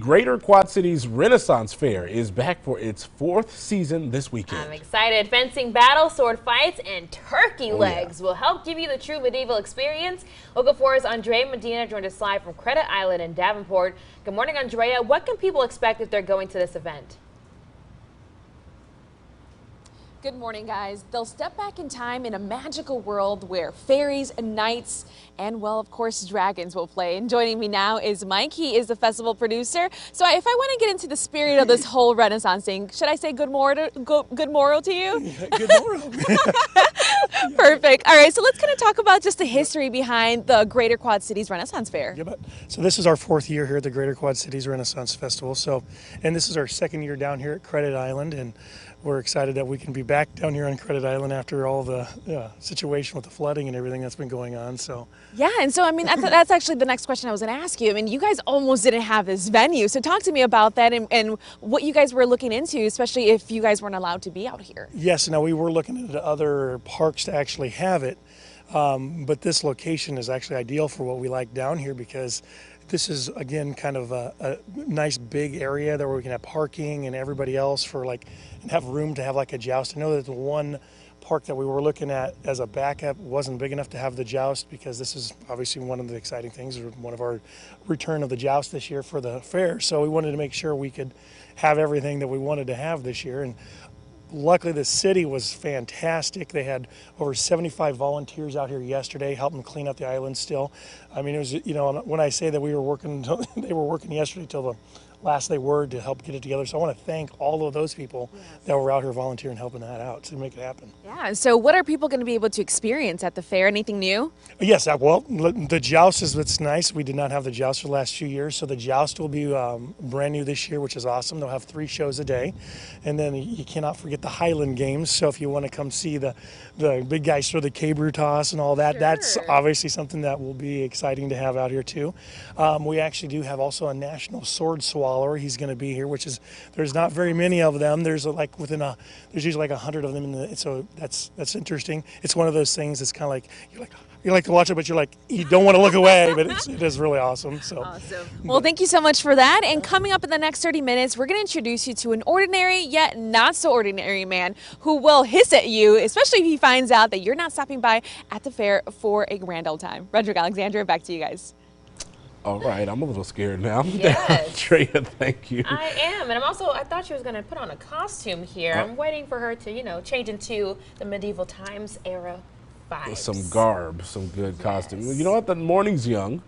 Greater Quad Cities Renaissance Fair is back for its fourth season this weekend. I'm excited. Fencing battles, sword fights, and turkey legs will help give you the true medieval experience. Local 4's Andrea Medina joined us live from Credit Island in Davenport. Good morning, Andrea. What can people expect if they're going to this event? Good morning, guys. They'll step back in time in a magical world where fairies and knights and, well, of course, dragons will play. And joining me now is Mike. He is the festival producer. So if I want to get into the spirit of this whole Renaissance thing, should I say good morrow to you? Good morrow. Perfect. All right, so let's kind of talk about just the history behind the Greater Quad Cities Renaissance Fair. Yeah, so this is our fourth year here at the Greater Quad Cities Renaissance Festival. And this is our second year down here at Credit Island, and we're excited that we can be back down here on Credit Island after all the situation with the flooding and everything that's been going on. So yeah, and so I mean that's actually the next question I was going to ask you. I mean, you guys almost didn't have this venue, so talk to me about that and what you guys were looking into, especially if you guys weren't allowed to be out here. Yes, now we were looking at other parks to actually have it, but this location is actually ideal for what we like down here because this is, again, kind of a nice big area there where we can have parking and everybody else and have room to have like a joust. I know that the one park that we were looking at as a backup wasn't big enough to have the joust because this is obviously one of the exciting things, one of our return of the joust this year for the fair. So we wanted to make sure we could have everything that we wanted to have this year. And luckily, the city was fantastic. They had over 75 volunteers out here yesterday helping clean up the island still. I mean, it was, when I say that we were working, they were working yesterday till the last they were to help get it together. So I want to thank all of those people that were out here volunteering, helping that out to make it happen. Yeah, so what are people going to be able to experience at the fair? Anything new? Yes, well, the joust is what's nice. We did not have the joust for the last few years, so the joust will be brand new this year, which is awesome. They'll have 3 shows a day. And then you cannot forget the Highland Games, so if you want to come see the big guys throw the caber toss and all that, that's obviously something that will be exciting to have out here too. We actually do have also a national sword swallower. He's going to be here, which is, there's not very many of them. There's there's usually like 100 of them, so that's interesting. It's one of those things that's kind of like, you like to watch it, but you don't want to look away, but it is really awesome. So. Awesome. Well, thank you so much for that. And coming up in the next 30 minutes, we're going to introduce you to an ordinary yet not so ordinary man who will hiss at you, especially if he finds out that you're not stopping by at the fair for a grand old time. Roderick, Alexandra, back to you guys. All right, I'm a little scared now. Yes. Andrea, thank you. I am, and I thought she was going to put on a costume here. I'm waiting for her to, change into the medieval times era vibes. Some garb, some good costume. You know what? The morning's young.